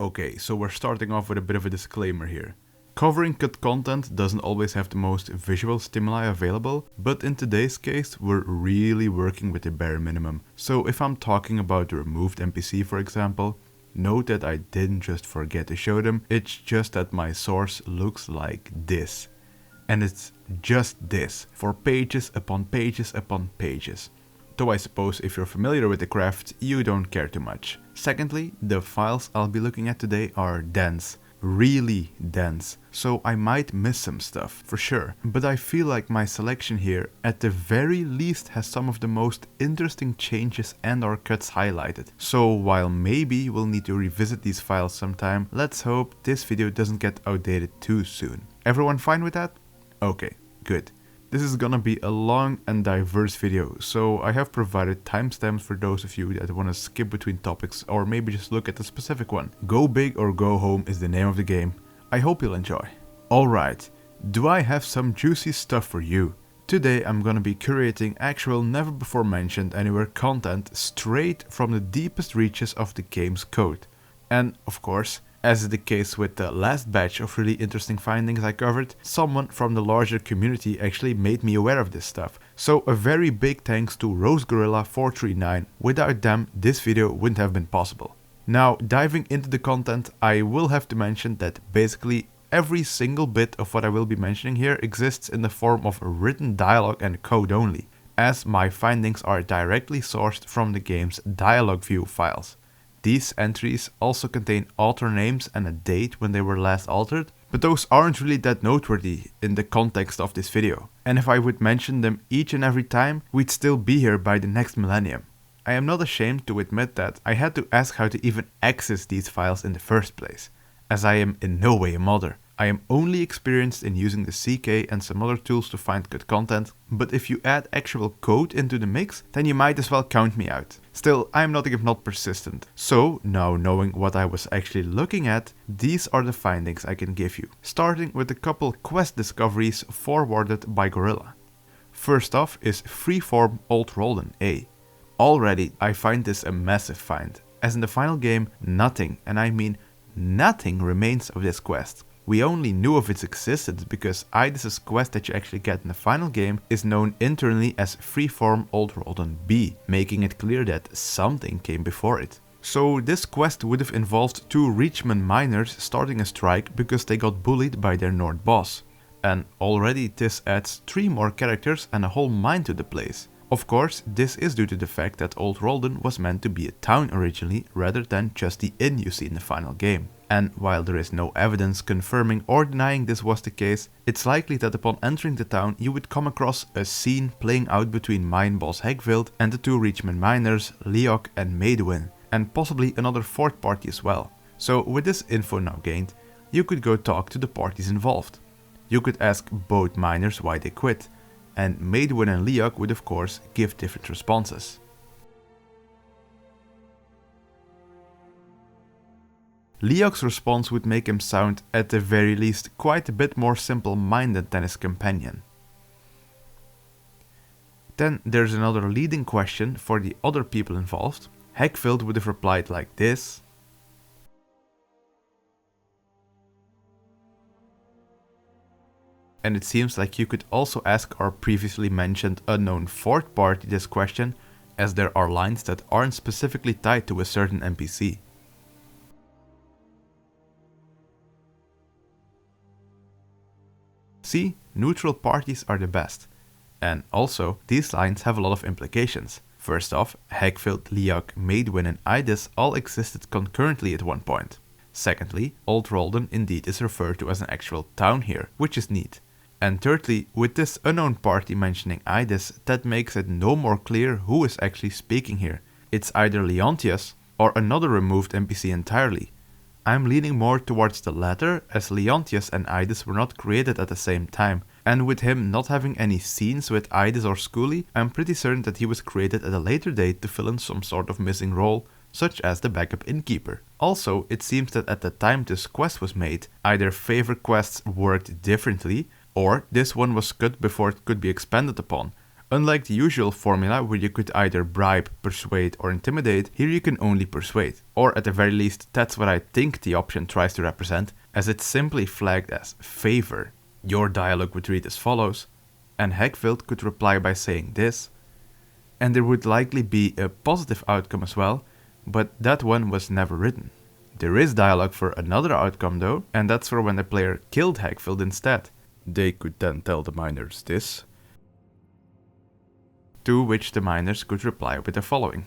Okay, so we're starting off with a bit of a disclaimer here. Covering cut content doesn't always have the most visual stimuli available, but in today's case we're really working with the bare minimum. So if I'm talking about the removed NPC for example, note that I didn't just forget to show them, it's just that my source looks like this. And it's just this, for pages upon pages upon pages. Though I suppose if you're familiar with the craft, you don't care too much. Secondly, the files I'll be looking at today are dense. Really dense. So I might miss some stuff, for sure. But I feel like my selection here, at the very least, has some of the most interesting changes and or cuts highlighted. So while maybe we'll need to revisit these files sometime, let's hope this video doesn't get outdated too soon. Everyone fine with that? Okay, good. This is gonna be a long and diverse video, so I have provided timestamps for those of you that want to skip between topics or maybe just look at a specific one. Go big or go home is the name of the game. I hope you'll enjoy. Alright, do I have some juicy stuff for you? Today I'm gonna be curating actual never before mentioned anywhere content straight from the deepest reaches of the game's code. And of course, as is the case with the last batch of really interesting findings I covered, someone from the larger community actually made me aware of this stuff. So a very big thanks to RoseGorilla439, without them this video wouldn't have been possible. Now diving into the content, I will have to mention that basically every single bit of what I will be mentioning here exists in the form of written dialogue and code only, as my findings are directly sourced from the game's DialogueView files. These entries also contain author names and a date when they were last altered, but those aren't really that noteworthy in the context of this video. And if I would mention them each and every time, we'd still be here by the next millennium. I am not ashamed to admit that I had to ask how to even access these files in the first place, as I am in no way a modder. I am only experienced in using the CK and some other tools to find cut content, but if you add actual code into the mix, then you might as well count me out. Still, I am nothing if not persistent. So, now knowing what I was actually looking at, these are the findings I can give you, starting with a couple quest discoveries forwarded by Gorilla. First off is Freeform Old Hroldan A. Already, I find this a massive find, as in the final game, nothing, and I mean nothing, remains of this quest. We only knew of its existence because Idis's quest that you actually get in the final game is known internally as Freeform Old Hroldan B, making it clear that something came before it. So this quest would have involved two Reachman miners starting a strike because they got bullied by their Nord boss. And already this adds 3 more characters and a whole mine to the place. Of course, this is due to the fact that Old Hroldan was meant to be a town originally rather than just the inn you see in the final game. And while there is no evidence confirming or denying this was the case, it's likely that upon entering the town you would come across a scene playing out between mine boss Hegvild and the 2 Reachman miners Leadup and Meduin, and possibly another 4th party as well. So with this info now gained, you could go talk to the parties involved. You could ask both miners why they quit, and Meduin and Leadup would of course give different responses. Leok's response would make him sound, at the very least, quite a bit more simple-minded than his companion. Then there's another leading question for the other people involved. Hegvild would have replied like this. And it seems like you could also ask our previously mentioned unknown 4th party this question, as there are lines that aren't specifically tied to a certain NPC. See, neutral parties are the best. And also, these lines have a lot of implications. First off, Hegvild, Leadup, Meduin and Idis all existed concurrently at one point. Secondly, Old Hroldan indeed is referred to as an actual town here, which is neat. And thirdly, with this unknown party mentioning Idis, that makes it no more clear who is actually speaking here. It's either Leontius or another removed NPC entirely. I'm leaning more towards the latter, as Leontius and Idis were not created at the same time, and with him not having any scenes with Idis or Skuli, I'm pretty certain that he was created at a later date to fill in some sort of missing role, such as the backup innkeeper. Also, it seems that at the time this quest was made, either favor quests worked differently, or this one was cut before it could be expanded upon, Unlike the usual formula where you could either bribe, persuade or intimidate, here you can only persuade. Or at the very least, that's what I think the option tries to represent, as it's simply flagged as favor. Your dialogue would read as follows, and Hegvild could reply by saying this, and there would likely be a positive outcome as well, but that one was never written. There is dialogue for another outcome though, and that's for when the player killed Hegvild instead. They could then tell the miners this, to which the miners could reply with the following.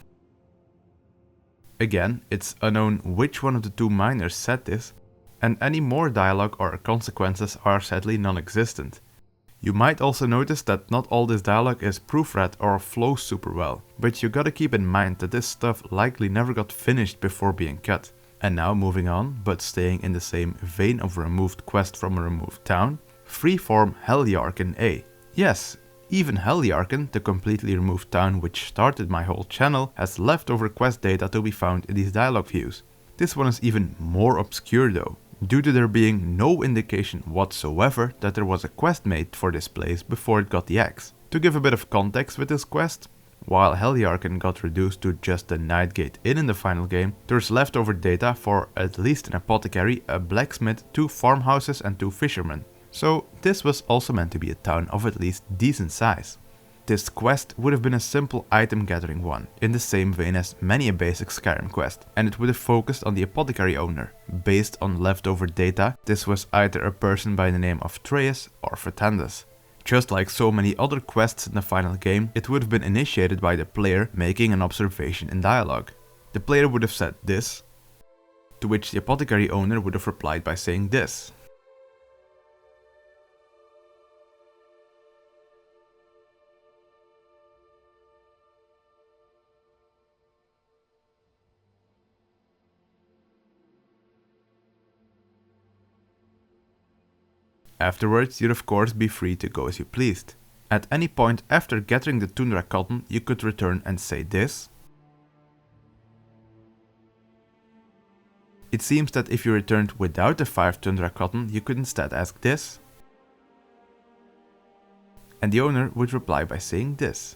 Again, it's unknown which one of the two miners said this, and any more dialogue or consequences are sadly non-existent. You might also notice that not all this dialogue is proofread or flows super well, but you gotta keep in mind that this stuff likely never got finished before being cut. And now moving on, but staying in the same vein of a removed quest from a removed town, Freeform Heljarchen A. Yes, even Heljarchen, the completely removed town which started my whole channel, has leftover quest data to be found in these dialogue views. This one is even more obscure though, due to there being no indication whatsoever that there was a quest made for this place before it got the axe. To give a bit of context with this quest, while Heljarchen got reduced to just the Nightgate Inn in the final game, there's leftover data for at least an apothecary, a blacksmith, 2 farmhouses and 2 fishermen. So this was also meant to be a town of at least decent size. This quest would have been a simple item gathering one, in the same vein as many a basic Skyrim quest, and it would have focused on the apothecary owner. Based on leftover data, this was either a person by the name of Treyas or Fetandus. Just like so many other quests in the final game, it would have been initiated by the player making an observation in dialogue. The player would have said this, to which the apothecary owner would have replied by saying this. Afterwards, you'd of course be free to go as you pleased. At any point after gathering the tundra cotton, you could return and say this. It seems that if you returned without the 5 tundra cotton, you could instead ask this. And the owner would reply by saying this.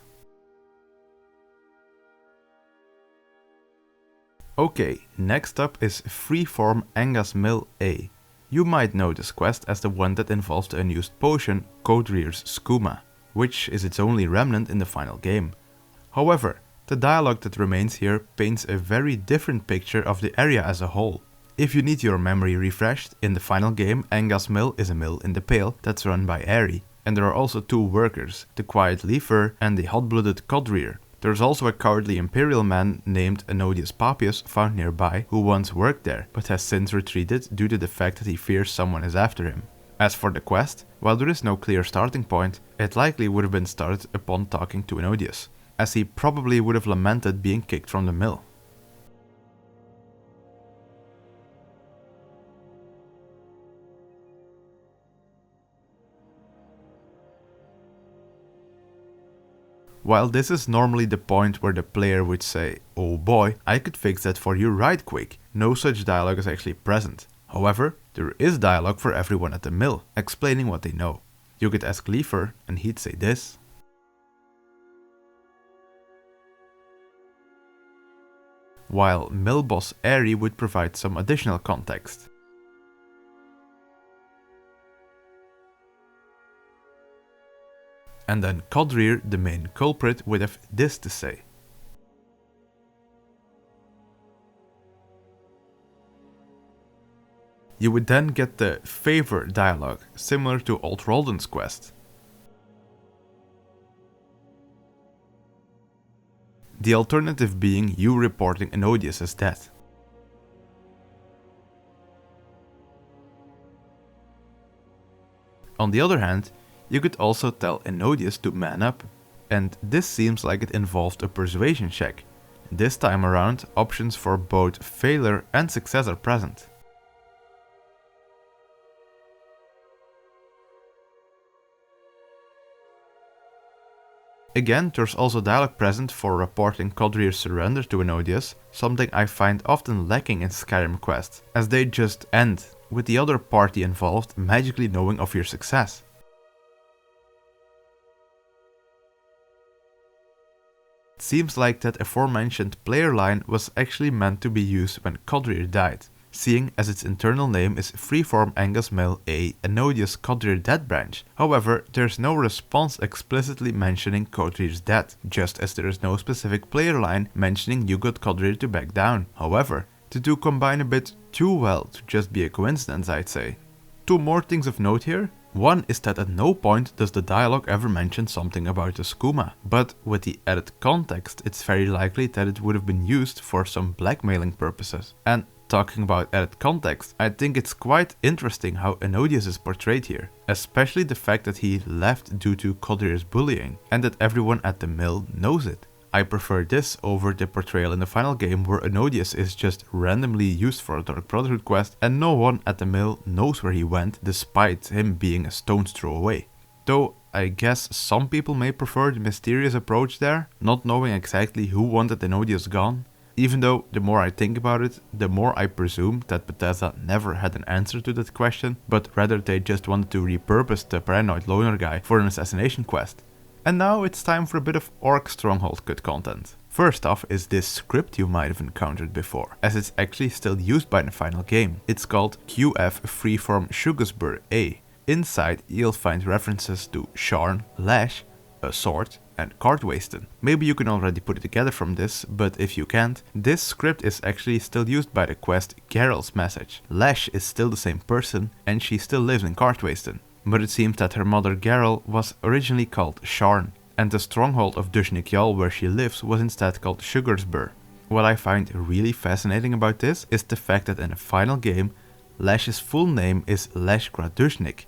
Okay, next up is Freeform Anga's Mill A. You might know this quest as the one that involves the unused potion Codrear's Skooma, which is its only remnant in the final game. However, the dialogue that remains here paints a very different picture of the area as a whole. If you need your memory refreshed, in the final game Anga's Mill is a mill in the Pale that's run by Aerie, and there are also 2 workers, the Quiet Leafer and the hot-blooded Codrear. There's also a cowardly imperial man named Anodius Papius found nearby who once worked there, but has since retreated due to the fact that he fears someone is after him. As for the quest, while there is no clear starting point, it likely would have been started upon talking to Anodius, as he probably would have lamented being kicked from the mill. While this is normally the point where the player would say, "Oh boy, I could fix that for you right quick," no such dialogue is actually present. However, there is dialogue for everyone at the mill, explaining what they know. You could ask Leafer and he'd say this. While mill boss Aerie would provide some additional context. And then Codrear, the main culprit, would have this to say. You would then get the favor dialogue, similar to old Hroldan's quest. The alternative being you reporting Anodius as dead. On the other hand, you could also tell Anodius to man up, and this seems like it involved a persuasion check. This time around, options for both failure and success are present. Again, there's also dialogue present for reporting Codrear's surrender to Anodius, something I find often lacking in Skyrim quests, as they just end, with the other party involved magically knowing of your success. It seems like that aforementioned player line was actually meant to be used when Codrir died, seeing as its internal name is Freeform Anga's Male A Enodius Codrir Dead Branch. However, there's no response explicitly mentioning Codrir's death, just as there is no specific player line mentioning you got Codrir to back down. However, the two combine a bit too well to just be a coincidence, I'd say. Two more things of note here. One is that at no point does the dialogue ever mention something about the skooma, but with the added context it's very likely that it would have been used for some blackmailing purposes. And talking about added context, I think it's quite interesting how Enodius is portrayed here, especially the fact that he left due to Codrir's bullying, and that everyone at the mill knows it. I prefer this over the portrayal in the final game where Enodius is just randomly used for a Dark Brotherhood quest and no one at the mill knows where he went despite him being a stone's throw away. Though I guess some people may prefer the mysterious approach there, not knowing exactly who wanted Enodius gone. Even though the more I think about it, the more I presume that Bethesda never had an answer to that question, but rather they just wanted to repurpose the paranoid loner guy for an assassination quest. And now it's time for a bit of Orc Stronghold Cut content. First off is this script you might have encountered before, as it's actually still used by the final game. It's called QF Freeform Shugurzbur A. Inside you'll find references to Sharn, Lash, a sword, and Cardwasten. Maybe you can already put it together from this, but if you can't, this script is actually still used by the quest Geralt's Message. Lash is still the same person, and she still lives in Cardwasten. But it seems that her mother Geralt was originally called Sharn, and the stronghold of Dushnik Jarl where she lives was instead called Shugurzbur. What I find really fascinating about this is the fact that in the final game, Lash's full name is Lash Gradushnik,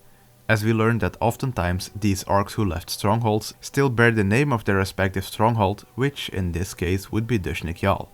as we learned that oftentimes these orcs who left strongholds still bear the name of their respective stronghold, which in this case would be Dushnik Jarl.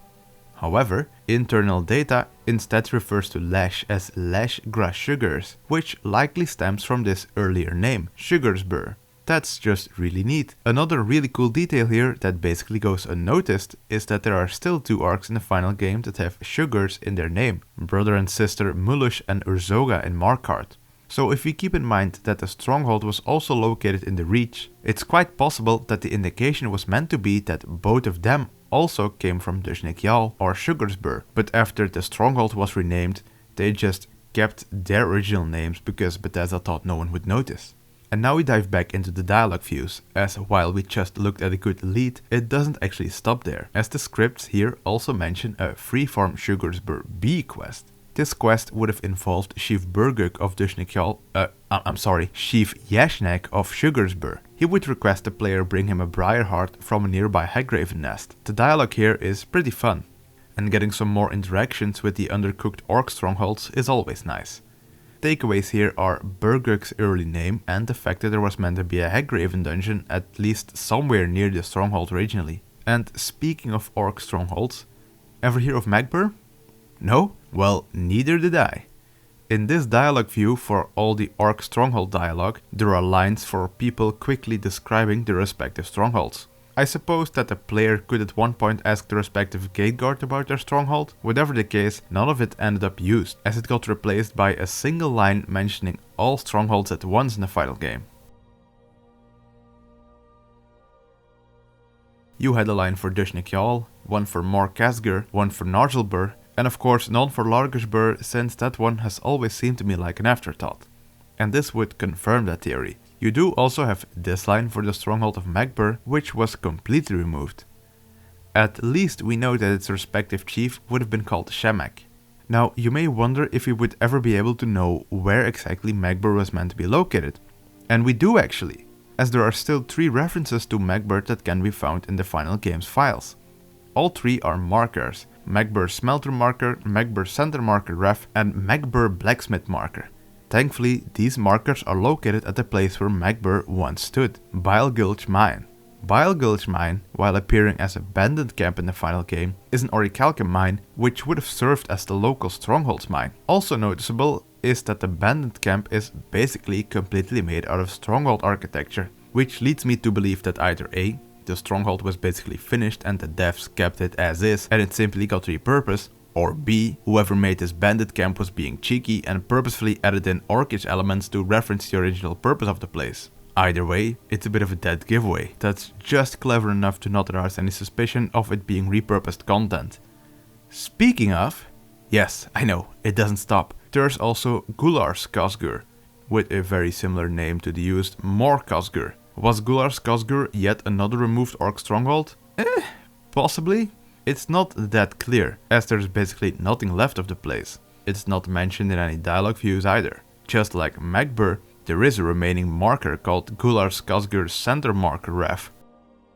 However, internal data instead refers to Lash as Lash Grashugurs, which likely stems from this earlier name, Shugurzbur. That's just really neat. Another really cool detail here that basically goes unnoticed is that there are still two orcs in the final game that have Shugurs in their name, brother and sister Mulush and Urzoga in Markarth. So if we keep in mind that the stronghold was also located in the Reach, it's quite possible that the indication was meant to be that both of them also came from Dushnik Jarl or Shugurzbur, but after the stronghold was renamed, they just kept their original names because Bethesda thought no one would notice. And now we dive back into the dialogue views, as while we just looked at a good lead, it doesn't actually stop there, as the scripts here also mention a Freeform Shugurzbur B quest. This quest would have involved Chief Burguk of Dushnik Jarl, Chief Yashnak of Shugurzbur. He would request the player bring him a briar heart from a nearby Hagraven nest. The dialogue here is pretty fun, and getting some more interactions with the undercooked orc strongholds is always nice. Takeaways here are Burguk's early name and the fact that there was meant to be a Hagraven dungeon at least somewhere near the stronghold originally. And speaking of orc strongholds, ever hear of Makbur? No? Well, neither did I. In this dialogue view for all the orc stronghold dialogue, there are lines for people quickly describing the respective strongholds. I suppose that the player could at one point ask the respective gate guard about their stronghold. Whatever the case, none of it ended up used, as it got replaced by a single line mentioning all strongholds at once in the final game. You had a line for Dushnik Jarl, one for Mauloch Khazgur, one for Narzelbur, and of course none for Largushbur, since that one has always seemed to me like an afterthought. And this would confirm that theory. You do also have this line for the stronghold of Makbur, which was completely removed. At least we know that its respective chief would have been called Shamak. Now you may wonder if we would ever be able to know where exactly Makbur was meant to be located. And we do actually, as there are still 3 references to Makbur that can be found in the final game's files. All 3 are markers: Makbur Smelter Marker, Makbur Center Marker Ref, and Makbur Blacksmith Marker. Thankfully, these markers are located at the place where Makbur once stood, Bile Gulch Mine. Bile Gulch Mine, while appearing as a bandit camp in the final game, is an orichalcum mine which would have served as the local strongholds mine. Also noticeable is that the bandit camp is basically completely made out of stronghold architecture, which leads me to believe that either A, the stronghold was basically finished and the devs kept it as is and it simply got repurposed, or B, whoever made this bandit camp was being cheeky and purposefully added in orcish elements to reference the original purpose of the place. Either way, it's a bit of a dead giveaway that's just clever enough to not arouse any suspicion of it being repurposed content. Speaking of, yes, I know, it doesn't stop. There's also Gularz Khazgur, with a very similar name to the used Mauloch Khazgur. Was Gularz Khazgur yet another removed orc stronghold? Possibly. It's not that clear, as there's basically nothing left of the place. It's not mentioned in any dialogue views either. Just like Makbur, there is a remaining marker called Gularz Khazgur's center marker ref.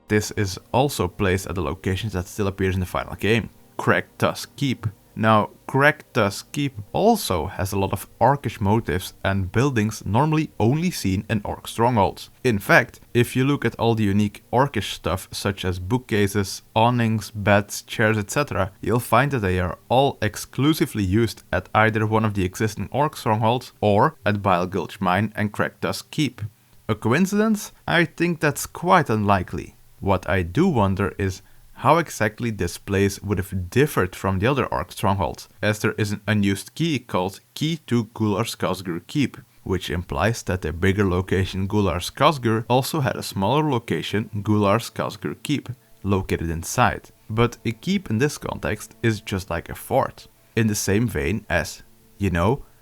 This is also placed at the locations that still appears in the final game. Cracked Tusk Keep. Now, Cracked Tusk Keep also has a lot of orcish motifs and buildings normally only seen in orc strongholds. In fact, if you look at all the unique orcish stuff such as bookcases, awnings, beds, chairs, etc., you'll find that they are all exclusively used at either one of the existing orc strongholds or at Bile Gulch Mine and Cracked Tusk Keep. A coincidence? I think that's quite unlikely. What I do wonder is how exactly this place would have differed from the other orc strongholds, as there is an unused key called Key to Gularz Khazgur Keep, which implies that the bigger location Gularz Khazgur also had a smaller location Gularz Khazgur Keep, located inside. But a keep in this context is just like a fort, in the same vein as,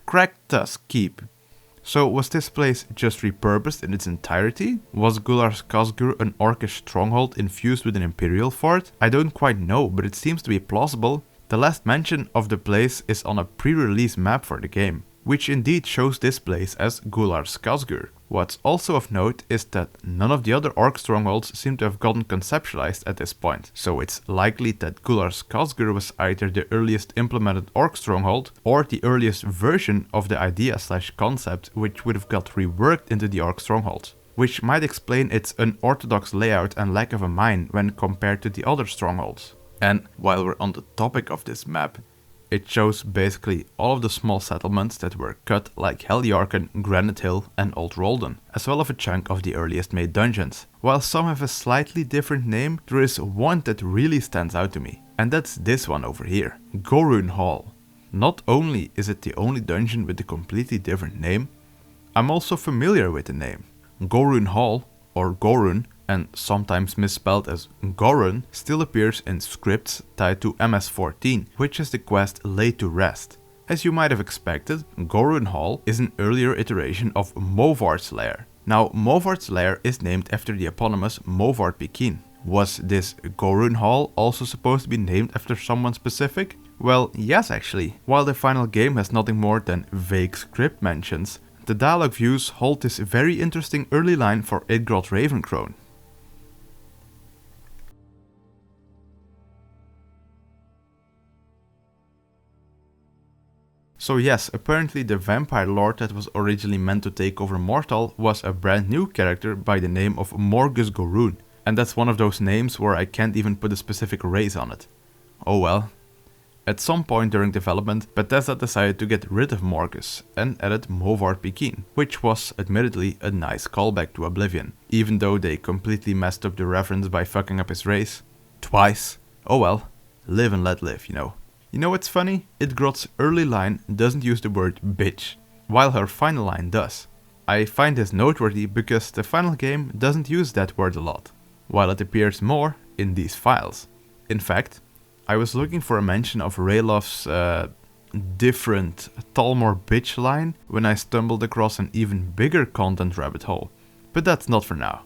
Cracked Tusk Keep. So was this place just repurposed in its entirety? Was Gularz Khazgur an orcish stronghold infused with an imperial fort? I don't quite know, but it seems to be plausible. The last mention of the place is on a pre-release map for the game, which indeed shows this place as Gularz Khazgur. What's also of note is that none of the other orc strongholds seem to have gotten conceptualized at this point, so it's likely that Gularz Khazgur was either the earliest implemented orc stronghold or the earliest version of the idea/concept which would have got reworked into the orc strongholds, which might explain its unorthodox layout and lack of a mine when compared to the other strongholds. And while we're on the topic of this map, it shows basically all of the small settlements that were cut like Heljarchen, Granite Hill and Old Hroldan, as well as a chunk of the earliest made dungeons. While some have a slightly different name, there is one that really stands out to me, and that's this one over here, Ghoruun Hall. Not only is it the only dungeon with a completely different name, I'm also familiar with the name. Ghoruun Hall, or Ghoruun, and sometimes misspelled as Ghoruun, still appears in scripts tied to MS-14, which is the quest Laid to Rest. As you might have expected, Ghoruun Hall is an earlier iteration of Movard's Lair. Now, Movard's Lair is named after the eponymous Movard Pekin. Was this Ghoruun Hall also supposed to be named after someone specific? Well, yes actually. While the final game has nothing more than vague script mentions, the DialogueViews hold this very interesting early line for Idgrod Ravencrone. So yes, apparently the vampire lord that was originally meant to take over Mortal was a brand new character by the name of Morgus Ghoruun, and that's one of those names where I can't even put a specific race on it. Oh well. At some point during development, Bethesda decided to get rid of Morgus and added Movard Pekin, which was admittedly a nice callback to Oblivion, even though they completely messed up the reference by fucking up his race. Twice. Oh well, live and let live, You know what's funny? Idgrod's early line doesn't use the word bitch, while her final line does. I find this noteworthy because the final game doesn't use that word a lot, while it appears more in these files. In fact, I was looking for a mention of Raylov's different Talmor bitch line when I stumbled across an even bigger content rabbit hole, but that's not for now.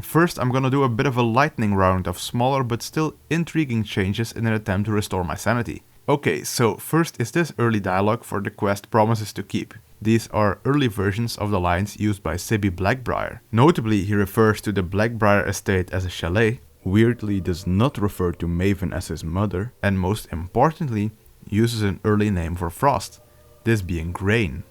First, I'm gonna do a bit of a lightning round of smaller but still intriguing changes in an attempt to restore my sanity. Okay, so first is this early dialogue for the quest Promises to Keep. These are early versions of the lines used by Sibby Blackbriar. Notably, he refers to the Blackbriar estate as a chalet, weirdly does not refer to Maven as his mother, and most importantly, uses an early name for Frost, this being Grain.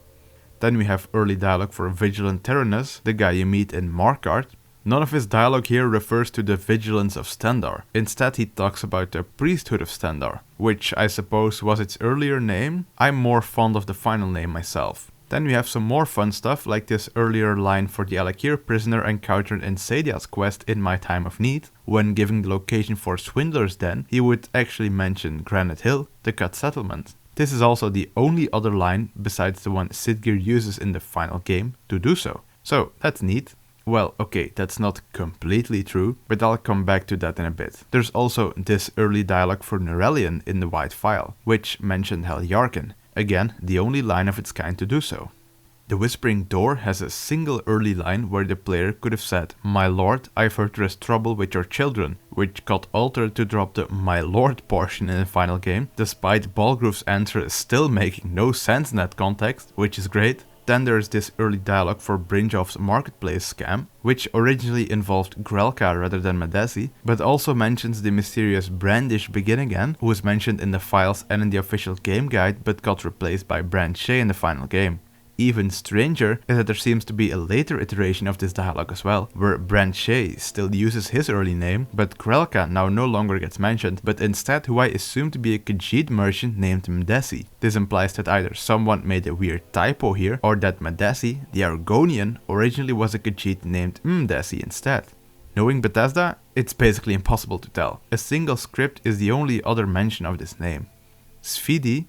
Then we have early dialogue for Vigilant Tyrannus, the guy you meet in Markarth. None of his dialogue here refers to the vigilance of Stendarr. Instead he talks about the priesthood of Stendarr, which I suppose was its earlier name. I'm more fond of the final name myself. Then we have some more fun stuff like this earlier line for the Alakir prisoner encountered in Sadia's quest In My Time of Need. When giving the location for Swindler's Den, he would actually mention Granite Hill, the cut settlement. This is also the only other line besides the one Sidgir uses in the final game to do so. So that's neat. Well, okay, that's not completely true, but I'll come back to that in a bit. There's also this early dialogue for Hroldan in the white file, which mentioned Heljarchen, again, the only line of its kind to do so. The Whispering Door has a single early line where the player could have said, "My lord, I've heard there is trouble with your children," which got altered to drop the "my lord" portion in the final game, despite Balgruf's answer still making no sense in that context, which is great. Then there's this early dialogue for Brynjolf's marketplace scam, which originally involved Grelka rather than Madesi, but also mentions the mysterious Brandish Begin Again, who was mentioned in the files and in the official game guide but got replaced by Brandshay in the final game. Even stranger is that there seems to be a later iteration of this dialogue as well, where Brandshay still uses his early name, but Grelka now no longer gets mentioned, but instead who I assume to be a Khajiit merchant named Madesi. This implies that either someone made a weird typo here, or that Madesi, the Argonian, originally was a Khajiit named Mdesi instead. Knowing Bethesda, it's basically impossible to tell. A single script is the only other mention of this name. Sfidi,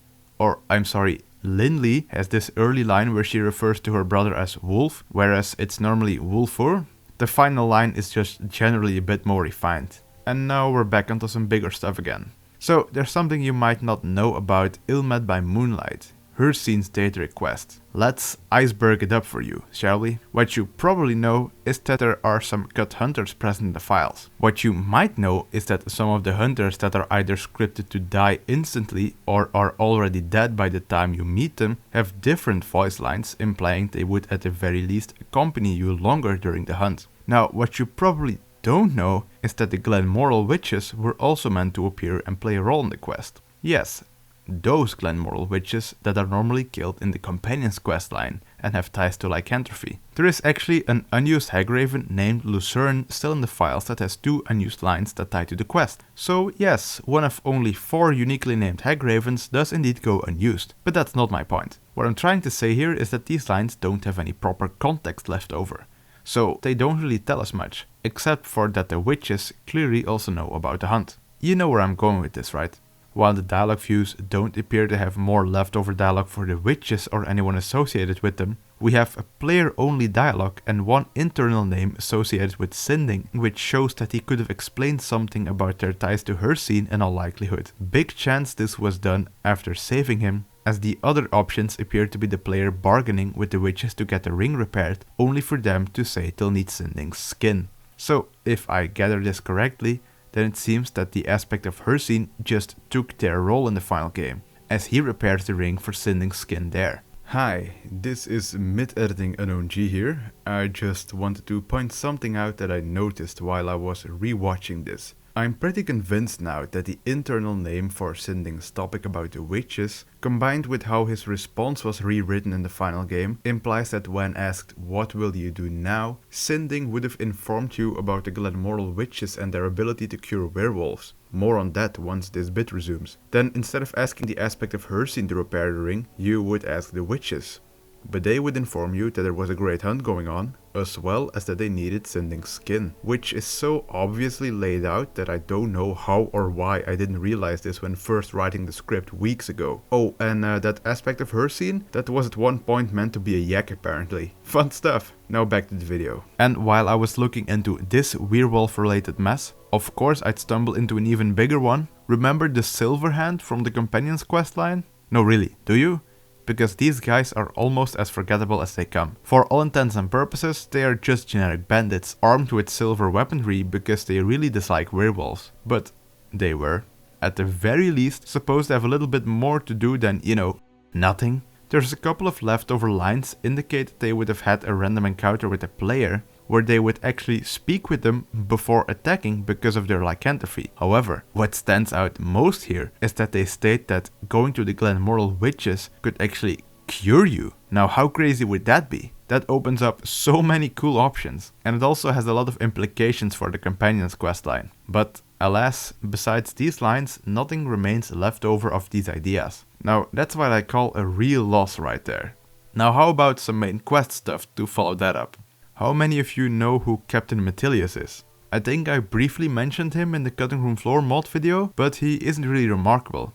Linley, has this early line where she refers to her brother as Wolf, whereas it's normally Wolfur. The final line is just generally a bit more refined. And now we're back onto some bigger stuff again. So there's something you might not know about Met By Moonlight, Hroldan's data request. Let's iceberg it up for you, shall we? What you probably know is that there are some cut hunters present in the files. What you might know is that some of the hunters that are either scripted to die instantly or are already dead by the time you meet them have different voice lines, implying they would at the very least accompany you longer during the hunt. Now, what you probably don't know is that the Glenmoral witches were also meant to appear and play a role in the quest. Yes, those Glenmoral witches that are normally killed in the Companion's questline and have ties to lycanthropy. There is actually an unused Hagraven named Lucerne still in the files that has 2 unused lines that tie to the quest. So yes, one of only 4 uniquely named Hagravens does indeed go unused, but that's not my point. What I'm trying to say here is that these lines don't have any proper context left over. So they don't really tell us much, except for that the witches clearly also know about the hunt. You know where I'm going with this, right? While the dialogue views don't appear to have more leftover dialogue for the witches or anyone associated with them, we have a player-only dialogue and one internal name associated with Sinding, which shows that he could have explained something about their ties to Hroldan in all likelihood. Big chance this was done after saving him, as the other options appear to be the player bargaining with the witches to get the ring repaired, only for them to say they'll need Sinding's skin. So, if I gather this correctly, then it seems that the aspect of Hroldan just took their role in the final game, as he repairs the ring for Sinding's skin there. Hi, this is Mid-Editing Unknown G here. I just wanted to point something out that I noticed while I was rewatching this. I'm pretty convinced now that the internal name for Sinding's topic about the witches, combined with how his response was rewritten in the final game, implies that when asked "what will you do now?", Sinding would have informed you about the Glenmoral witches and their ability to cure werewolves. More on that once this bit resumes. Then instead of asking the aspect of Hroldan to repair the ring, you would ask the witches. But they would inform you that there was a great hunt going on, as well as that they needed Sinding's skin, which is so obviously laid out that I don't know how or why I didn't realize this when first writing the script weeks ago. Oh, and that aspect of Hroldan, that was at one point meant to be a yak apparently. Fun stuff. Now back to the video. And while I was looking into this werewolf related mess, of course I'd stumble into an even bigger one. Remember the Silverhand from the Companion's questline? No really, do you? Because these guys are almost as forgettable as they come. For all intents and purposes, they are just generic bandits armed with silver weaponry because they really dislike werewolves. But they were, at the very least, supposed to have a little bit more to do than, nothing. There's a couple of leftover lines indicate that they would have had a random encounter with a player, where they would actually speak with them before attacking because of their lycanthropy. However, what stands out most here is that they state that going to the Glenmoral witches could actually cure you. Now how crazy would that be? That opens up so many cool options, and it also has a lot of implications for the Companion's questline. But alas, besides these lines, nothing remains left over of these ideas. Now that's what I call a real loss right there. Now how about some main quest stuff to follow that up? How many of you know who Captain Metilius is? I think I briefly mentioned him in the Cutting Room Floor mod video, but he isn't really remarkable.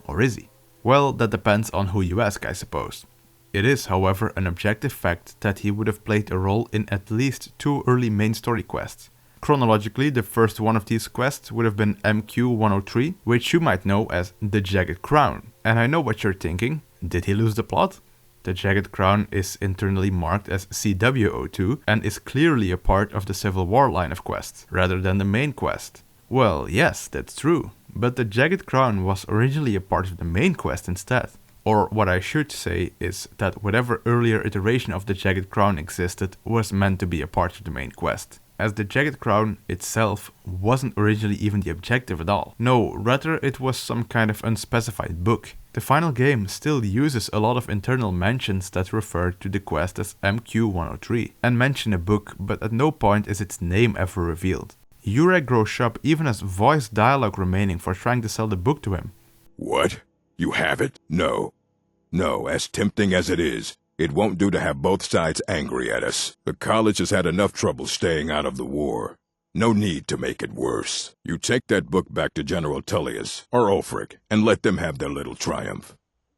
Or is he? Well, that depends on who you ask, I suppose. It is, however, an objective fact that he would have played a role in at least 2 early main story quests. Chronologically, the first one of these quests would have been MQ-103, which you might know as the Jagged Crown. And I know what you're thinking, did he lose the plot? The Jagged Crown is internally marked as CW02 and is clearly a part of the Civil War line of quests, rather than the main quest. Well, yes, that's true, but the Jagged Crown was originally a part of the main quest instead. Or what I should say is that whatever earlier iteration of the Jagged Crown existed was meant to be a part of the main quest, as the Jagged Crown itself wasn't originally even the objective at all. No, rather it was some kind of unspecified book. The final game still uses a lot of internal mentions that refer to the quest as MQ-103 and mention a book, but at no point is its name ever revealed. Ureg Groshop even has voice dialogue remaining for trying to sell the book to him. What? You have it? No. No, as tempting as it is, it won't do to have both sides angry at us. The college has had enough trouble staying out of the war. No need to make it worse. You take that book back to General Tullius or Ulfric and let them have their little triumph.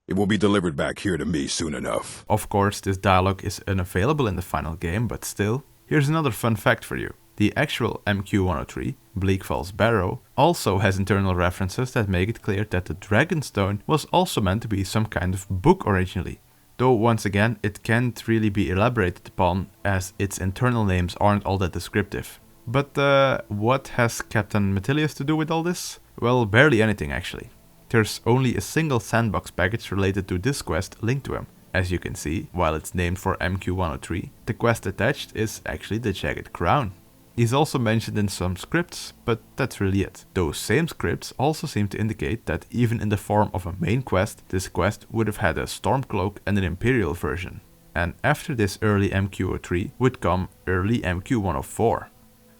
It will be delivered back here to me soon enough. Of course, this dialogue is unavailable in the final game, but still. Here's another fun fact for you. The actual MQ-103, Bleak Falls Barrow, also has internal references that make it clear that the Dragonstone was also meant to be some kind of book originally. Though once again, it can't really be elaborated upon as its internal names aren't all that descriptive. But what has Captain Metilius to do with all this? Well, barely anything actually. There's only a single sandbox package related to this quest linked to him. As you can see, while it's named for MQ-103, the quest attached is actually the Jagged Crown. He's also mentioned in some scripts, but that's really it. Those same scripts also seem to indicate that even in the form of a main quest, this quest would have had a Stormcloak and an Imperial version. And after this early MQ-03 would come early MQ-104.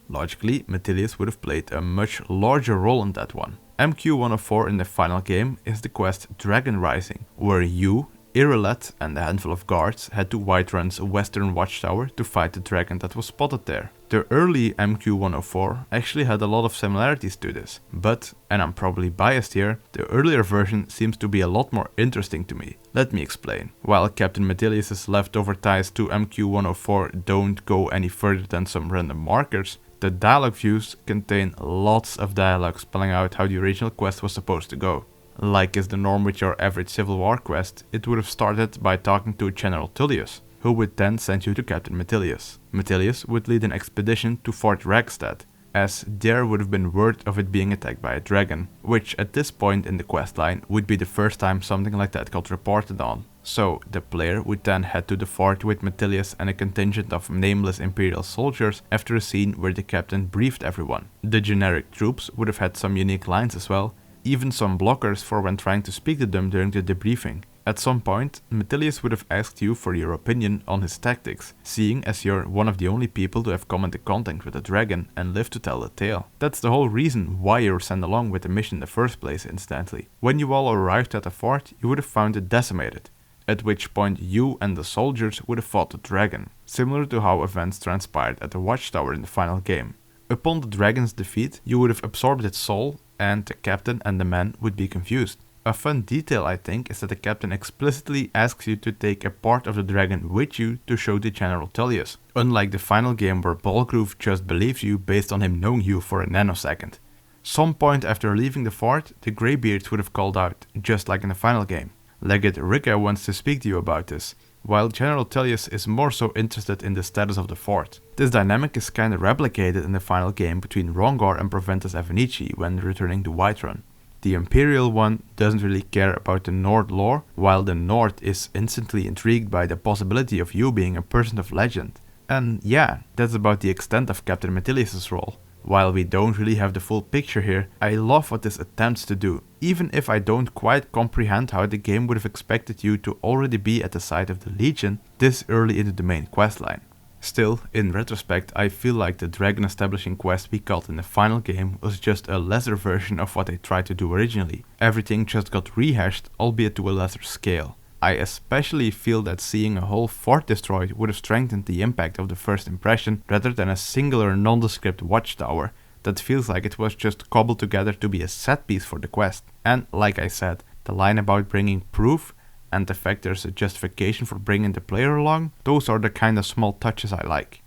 Logically, Metilius would have played a much larger role in that one. MQ-104 in the final game is the quest Dragon Rising, where you, Irelet and a handful of guards had to Whiterun's western watchtower to fight the dragon that was spotted there. The early MQ-104 actually had a lot of similarities to this, but, and I'm probably biased here, the earlier version seems to be a lot more interesting to me. Let me explain. While Captain Metilius' leftover ties to MQ-104 don't go any further than some random markers, the dialogue views contain lots of dialogue spelling out how the original quest was supposed to go. Like is the norm with your average Civil War quest, it would have started by talking to General Tullius, who would then send you to Captain Metilius. Metilius would lead an expedition to Fort Ragstad, as there would have been word of it being attacked by a dragon, which at this point in the questline would be the first time something like that got reported on. So the player would then head to the fort with Metilius and a contingent of nameless Imperial soldiers after a scene where the captain briefed everyone. The generic troops would have had some unique lines as well, even some blockers for when trying to speak to them during the debriefing. At some point, Metilius would have asked you for your opinion on his tactics, seeing as you're one of the only people to have come into contact with a dragon and live to tell the tale. That's the whole reason why you were sent along with the mission in the first place, incidentally. When you all arrived at the fort, you would have found it decimated, at which point you and the soldiers would have fought the dragon, similar to how events transpired at the watchtower in the final game. Upon the dragon's defeat, you would have absorbed its soul, and the captain and the men would be confused. A fun detail I think is that the captain explicitly asks you to take a part of the dragon with you to show to General Tullius, unlike the final game where Balgroove just believes you based on him knowing you for a nanosecond. Some point after leaving the fort, the Greybeards would have called out, just like in the final game. Legate Ricka wants to speak to you about this, while General Tullius is more so interested in the status of the fort. This dynamic is kinda replicated in the final game between Rongar and Proventus Avenici when returning to Whiterun. The Imperial one doesn't really care about the Nord lore, while the Nord is instantly intrigued by the possibility of you being a person of legend. And yeah, that's about the extent of Captain Metilius' role. While we don't really have the full picture here, I love what this attempts to do, even if I don't quite comprehend how the game would have expected you to already be at the side of the Legion this early into the main questline. Still, in retrospect, I feel like the dragon establishing quest we got in the final game was just a lesser version of what they tried to do originally. Everything just got rehashed, albeit to a lesser scale. I especially feel that seeing a whole fort destroyed would have strengthened the impact of the first impression rather than a singular nondescript watchtower that feels like it was just cobbled together to be a set piece for the quest. And like I said, the line about bringing proof and the fact there's a justification for bringing the player along, those are the kind of small touches I like.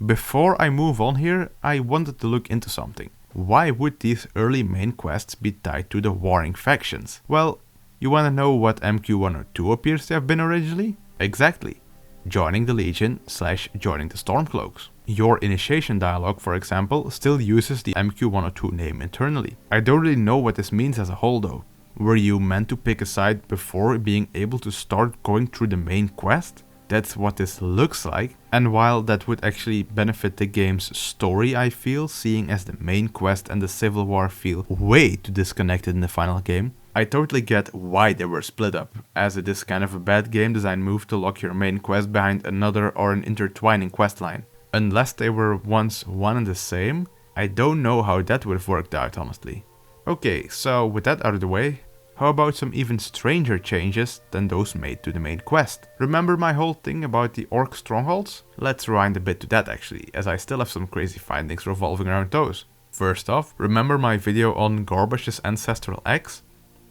Before I move on here, I wanted to look into something. Why would these early main quests be tied to the warring factions? Well, you wanna know what MQ102 appears to have been originally? Exactly. Joining the Legion / joining the Stormcloaks. Your initiation dialogue, for example, still uses the MQ102 name internally. I don't really know what this means as a whole though. Were you meant to pick a side before being able to start going through the main quest? That's what this looks like, and while that would actually benefit the game's story, I feel, seeing as the main quest and the Civil War feel way too disconnected in the final game, I totally get why they were split up, as it is kind of a bad game design move to lock your main quest behind another or an intertwining questline. Unless they were once one and the same, I don't know how that would have worked out, honestly. Okay, so with that out of the way, how about some even stranger changes than those made to the main quest? Remember my whole thing about the orc strongholds? Let's rewind a bit to that actually, as I still have some crazy findings revolving around those. First off, remember my video on Ghorabash's Ancestral X?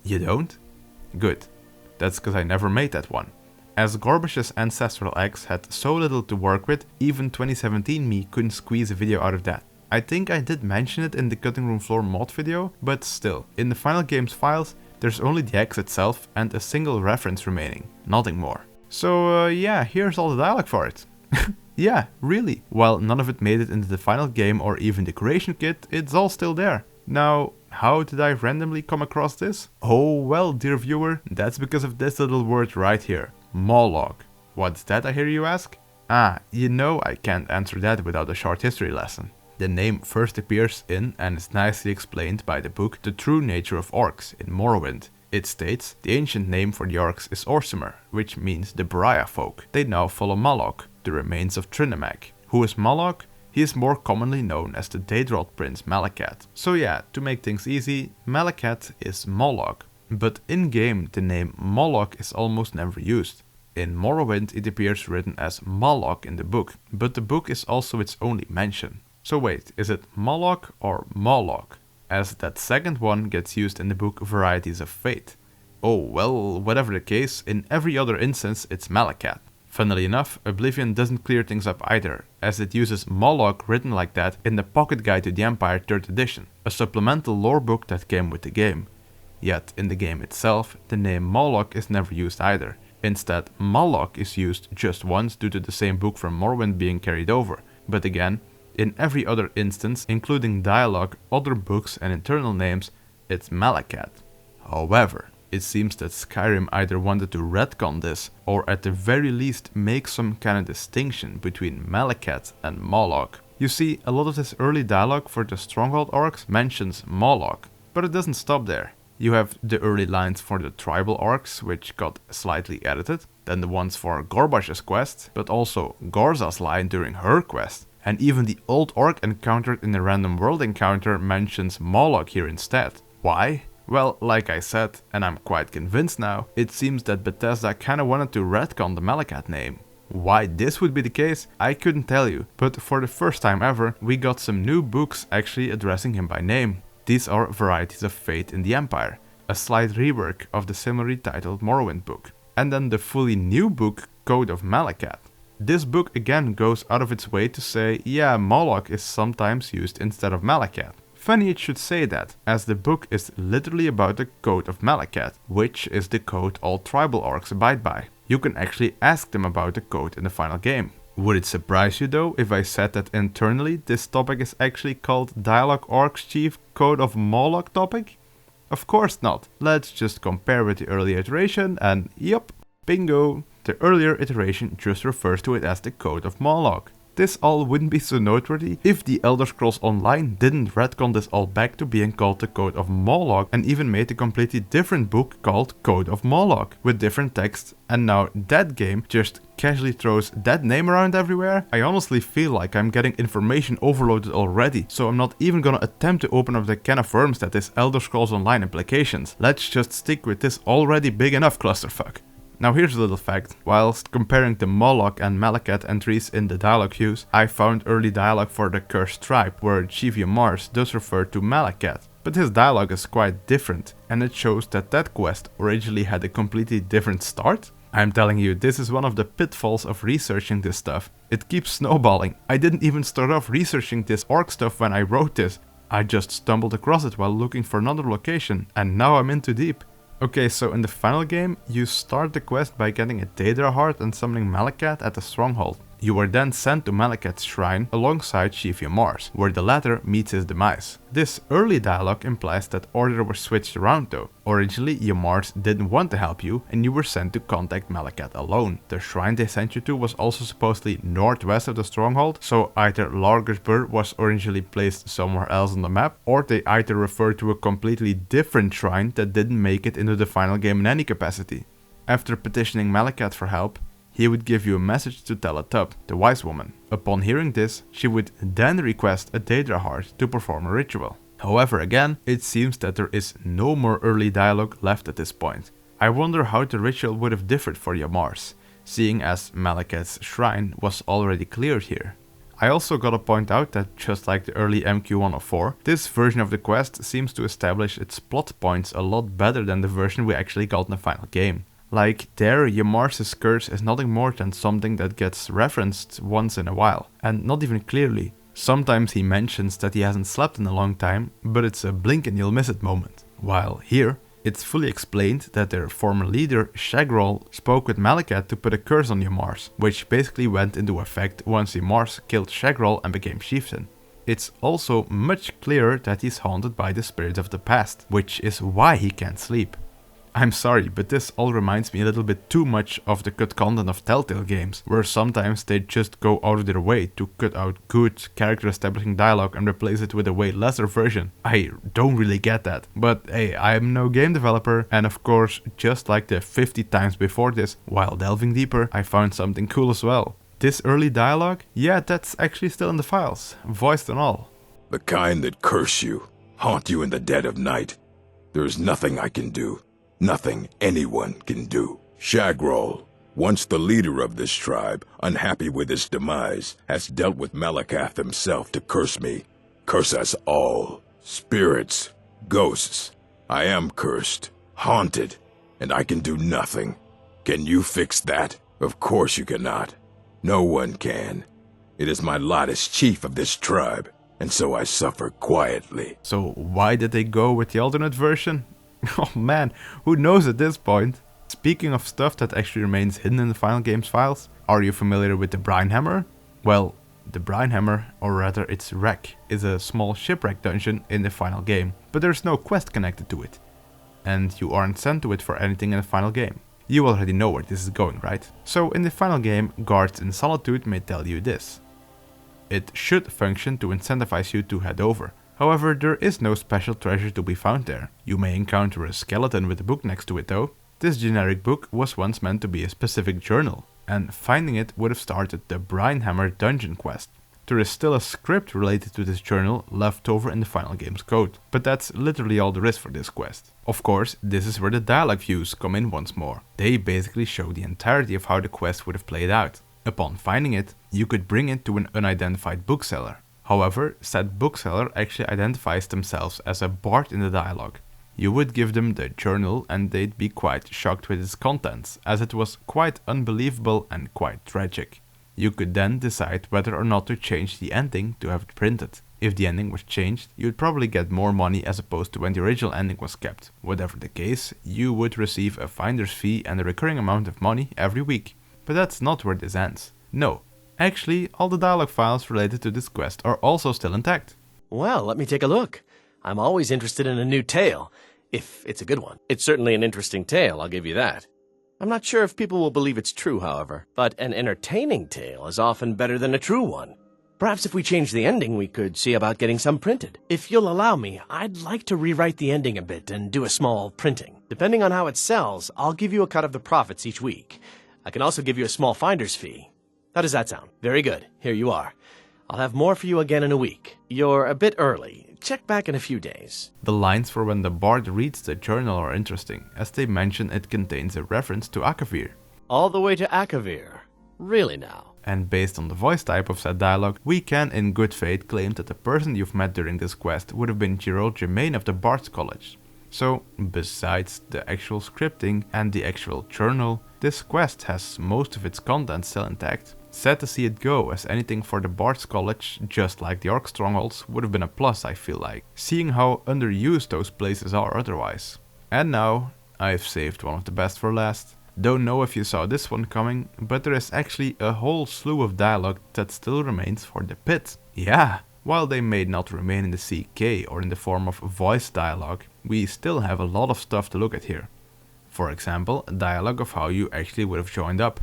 You don't? Good. That's because I never made that one. As Ghorabash's Ancestral X had so little to work with, even 2017 me couldn't squeeze a video out of that. I think I did mention it in the Cutting Room Floor mod video, but still, in the final game's files, there's only the X itself and a single reference remaining, nothing more. So yeah, here's all the dialogue for it. Yeah, really. While none of it made it into the final game or even the creation kit, it's all still there. Now, how did I randomly come across this? Oh well, dear viewer, that's because of this little word right here, Mauloch. What's that, I hear you ask? Ah, you know I can't answer that without a short history lesson. The name first appears in and is nicely explained by the book The True Nature of Orcs in Morrowind. It states the ancient name for the orcs is Orsimer, which means the Pariah folk. They now follow Mauloch, the remains of Trinamag. Who is Mauloch? He is more commonly known as the Daedrot Prince Malakat. So yeah, to make things easy, Malakat is Mauloch. But in game the name Mauloch is almost never used. In Morrowind it appears written as Mauloch in the book, but the book is also its only mention. So wait, is it Mauloch or Mauloch? As that second one gets used in the book Varieties of Fate. Oh well, whatever the case, in every other instance it's Malakat. Funnily enough, Oblivion doesn't clear things up either, as it uses Mauloch written like that in the Pocket Guide to the Empire 3rd edition, a supplemental lore book that came with the game. Yet in the game itself, the name Mauloch is never used either. Instead, Mauloch is used just once due to the same book from Morrowind being carried over, but again, in every other instance, including dialogue, other books and internal names, it's Malakat. However, it seems that Skyrim either wanted to retcon this, or at the very least make some kind of distinction between Malakat and Mauloch. You see, a lot of this early dialogue for the Stronghold orcs mentions Mauloch, but it doesn't stop there. You have the early lines for the tribal orcs, which got slightly edited, then the ones for Ghorabash's quest, but also Gorza's line during her quest. And even the old orc encountered in the random world encounter mentions Mauloch here instead. Why? Well, like I said, and I'm quite convinced now, it seems that Bethesda kinda wanted to retcon the Malakat name. Why this would be the case, I couldn't tell you, but for the first time ever, we got some new books actually addressing him by name. These are Varieties of Fate in the Empire, a slight rework of the similarly titled Morrowind book. And then the fully new book, Code of Malakat. This book again goes out of its way to say, yeah, Mauloch is sometimes used instead of Malakat. Funny it should say that, as the book is literally about the Code of Malakat, which is the code all tribal orcs abide by. You can actually ask them about the code in the final game. Would it surprise you though if I said that internally this topic is actually called Dialogue Orcs Chief Code of Mauloch topic? Of course not. Let's just compare with the early iteration and yup, bingo. The earlier iteration just refers to it as the Code of Mauloch. This all wouldn't be so noteworthy if the Elder Scrolls Online didn't retcon this all back to being called the Code of Mauloch and even made a completely different book called Code of Mauloch with different text, and now that game just casually throws that name around everywhere. I honestly feel like I'm getting information overloaded already, so I'm not even gonna attempt to open up the can of worms that is Elder Scrolls Online implications. Let's just stick with this already big enough clusterfuck. Now here's a little fact. Whilst comparing the Mauloch and Malakat entries in the DialogueViews, I found early dialogue for the Cursed Tribe where Chief Mars does refer to Malakat. but his dialogue is quite different, and it shows that that quest originally had a completely different start. I'm telling you, this is one of the pitfalls of researching this stuff. It keeps snowballing. I didn't even start off researching this orc stuff when I wrote this. I just stumbled across it while looking for another location, and now I'm in too deep. Okay, so in the final game, you start the quest by getting a Daedra heart and summoning Mauloch at the stronghold. You are then sent to Mauloch's shrine alongside Chief Ymars, where the latter meets his demise. This early dialogue implies that order was switched around though. Originally, Ymars didn't want to help you and you were sent to contact Mauloch alone. The shrine they sent you to was also supposedly northwest of the stronghold, so either Shugurzbur was originally placed somewhere else on the map, or they either referred to a completely different shrine that didn't make it into the final game in any capacity. After petitioning Mauloch for help, he would give you a message to Leadup, the wise woman. Upon hearing this, she would then request a Daedra heart to perform a ritual. However, again, it seems that there is no more early dialogue left at this point. I wonder how the ritual would have differed for Ymars, seeing as Mauloch's shrine was already cleared here. I also gotta point out that just like the early MQ104, this version of the quest seems to establish its plot points a lot better than the version we actually got in the final game. Like, there, Ymars' curse is nothing more than something that gets referenced once in a while, and not even clearly. Sometimes he mentions that he hasn't slept in a long time, but it's a blink and you'll miss it moment. While here, it's fully explained that their former leader, Shugurzbur, spoke with Mauloch to put a curse on Ymars, which basically went into effect once Ymars killed Shugurzbur and became chieftain. It's also much clearer that he's haunted by the spirits of the past, which is why he can't sleep. I'm sorry, but this all reminds me a little bit too much of the cut content of Telltale games, where sometimes they just go out of their way to cut out good character establishing dialogue and replace it with a way lesser version. I don't really get that. But hey, I'm no game developer, and of course, just like the 50 times before this, while delving deeper, I found something cool as well. This early dialogue, yeah, that's actually still in the files, voiced and all. The kind that curse you, haunt you in the dead of night. There is nothing I can do. Nothing anyone can do. Shugurzbur, once the leader of this tribe, unhappy with his demise, has dealt with Mauloch himself to curse me. Curse us all. Spirits, ghosts. I am cursed, haunted, and I can do nothing. Can you fix that? Of course you cannot. No one can. It is my lot as chief of this tribe, and so I suffer quietly. So why did they go with the alternate version? Oh man, who knows at this point? Speaking of stuff that actually remains hidden in the final game's files, are you familiar with the Brinehammer? Well, the Brinehammer, or rather its wreck, is a small shipwreck dungeon in the final game, but there's no quest connected to it. And you aren't sent to it for anything in the final game. You already know where this is going, right? So in the final game, guards in Solitude may tell you this. It should function to incentivize you to head over. However, there is no special treasure to be found there. You may encounter a skeleton with a book next to it though. This generic book was once meant to be a specific journal, and finding it would have started the Brinehammer dungeon quest. There is still a script related to this journal left over in the final game's code, but that's literally all there is for this quest. Of course, this is where the DialogueViews come in once more. They basically show the entirety of how the quest would have played out. Upon finding it, you could bring it to an unidentified bookseller. However, said bookseller actually identifies themselves as a bard in the dialogue. You would give them the journal and they'd be quite shocked with its contents, as it was quite unbelievable and quite tragic. You could then decide whether or not to change the ending to have it printed. If the ending was changed, you'd probably get more money as opposed to when the original ending was kept. Whatever the case, you would receive a finder's fee and a recurring amount of money every week. But that's not where this ends. No. Actually, all the dialogue files related to this quest are also still intact. Well, let me take a look. I'm always interested in a new tale, if it's a good one. It's certainly an interesting tale, I'll give you that. I'm not sure if people will believe it's true, however, but an entertaining tale is often better than a true one. Perhaps if we change the ending, we could see about getting some printed. If you'll allow me, I'd like to rewrite the ending a bit and do a small printing. Depending on how it sells, I'll give you a cut of the profits each week. I can also give you a small finder's fee. How does that sound? Very good. Here you are. I'll have more for you again in a week. You're a bit early. Check back in a few days. The lines for when the bard reads the journal are interesting, as they mention it contains a reference to Akavir. All the way to Akavir. Really now? and based on the voice type of said dialogue, we can in good faith claim that the person you've met during this quest would have been Germain of the Bard's College. So, besides the actual scripting and the actual journal, this quest has most of its content still intact. Sad to see it go, as anything for the Bard's College, just like the Orc Strongholds, would have been a plus, I feel like, seeing how underused those places are otherwise. And now, I've saved one of the best for last. Don't know if you saw this one coming, but there is actually a whole slew of dialogue that still remains for the pit. Yeah, while they may not remain in the CK or in the form of voice dialogue, we still have a lot of stuff to look at here. For example, a dialogue of how you actually would have joined up,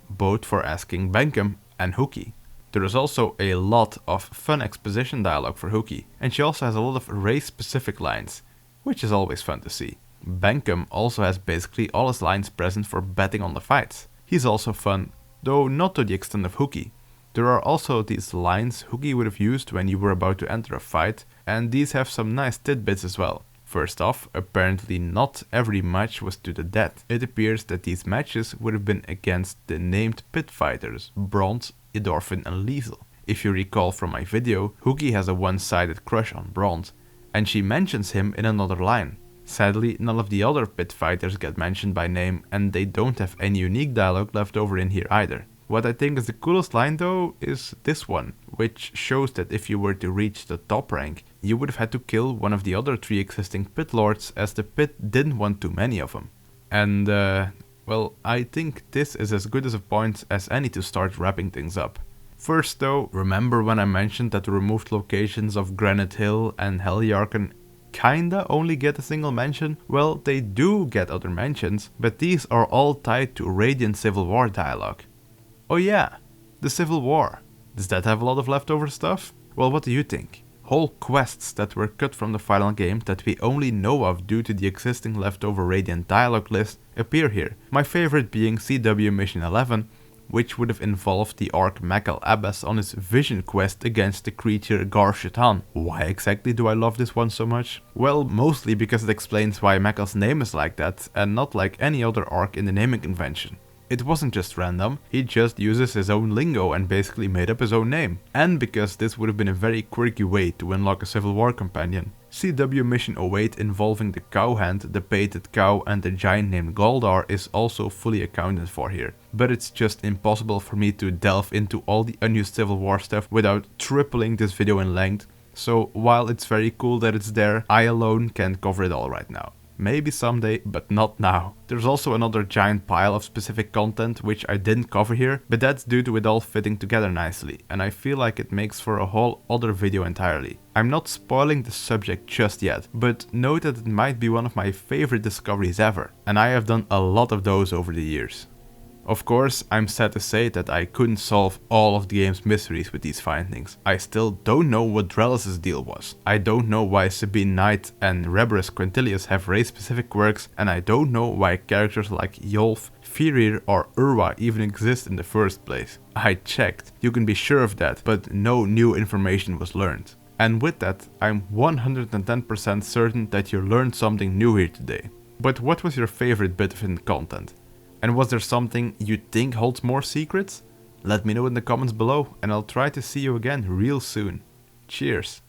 both for asking Benkem and Hookie. There is also a lot of fun exposition dialogue for Hookie, and she also has a lot of race-specific lines, which is always fun to see. Benkem also has basically all his lines present for betting on the fights. He's also fun, though not to the extent of Hookie. There are also these lines Hookie would have used when you were about to enter a fight, and these have some nice tidbits as well. First off, apparently not every match was to the death. It appears that these matches would have been against the named pit fighters, Bronze, Edorfin and Liesel. If you recall from my video, Hookie has a one-sided crush on Bronze, and she mentions him in another line. Sadly, none of the other pit fighters get mentioned by name, and they don't have any unique dialogue left over in here either. What I think is the coolest line though is this one, which shows that if you were to reach the top rank, you would have had to kill one of the other 3 existing pit lords, as the pit didn't want too many of them. And well, I think this is as good as a point as any to start wrapping things up. First though, remember when I mentioned that the removed locations of Granite Hill and Heljarchen kinda only get a single mention? Well, they do get other mentions, but these are all tied to Radiant Civil War dialogue. Oh yeah, the Civil War. Does that have a lot of leftover stuff? Well, what do you think? Whole quests that were cut from the final game that we only know of due to the existing leftover Radiant dialogue list appear here. My favorite being CW Mission 11, which would have involved the orc Makal Abbas on his vision quest against the creature Garshatan. Why exactly do I love this one so much? Well, mostly because it explains why Makal's name is like that, and not like any other orc in the naming convention. It wasn't just random, he just uses his own lingo and basically made up his own name. And because this would have been a very quirky way to unlock a Civil War companion. CW Mission 08 involving the Cowhand, the Painted Cow and the giant named Goldar is also fully accounted for here. But it's just impossible for me to delve into all the unused Civil War stuff without tripling this video in length. So while it's very cool that it's there, I alone can't cover it all right now. Maybe someday, but not now. There's also another giant pile of specific content which I didn't cover here, but that's due to it all fitting together nicely, and I feel like it makes for a whole other video entirely. I'm not spoiling the subject just yet, but note that it might be one of my favorite discoveries ever, and I have done a lot of those over the years. Of course, I'm sad to say that I couldn't solve all of the game's mysteries with these findings. I still don't know what Drellis' deal was. I don't know why Sabine Knight and Reberus Quintilius have race-specific quirks, and I don't know why characters like Yolf, Firir or Urwa even exist in the first place. I checked, you can be sure of that, but no new information was learned. And with that, I'm 110% certain that you learned something new here today. But what was your favorite bit of hidden content? And was there something you think holds more secrets? Let me know in the comments below, and I'll try to see you again real soon. Cheers!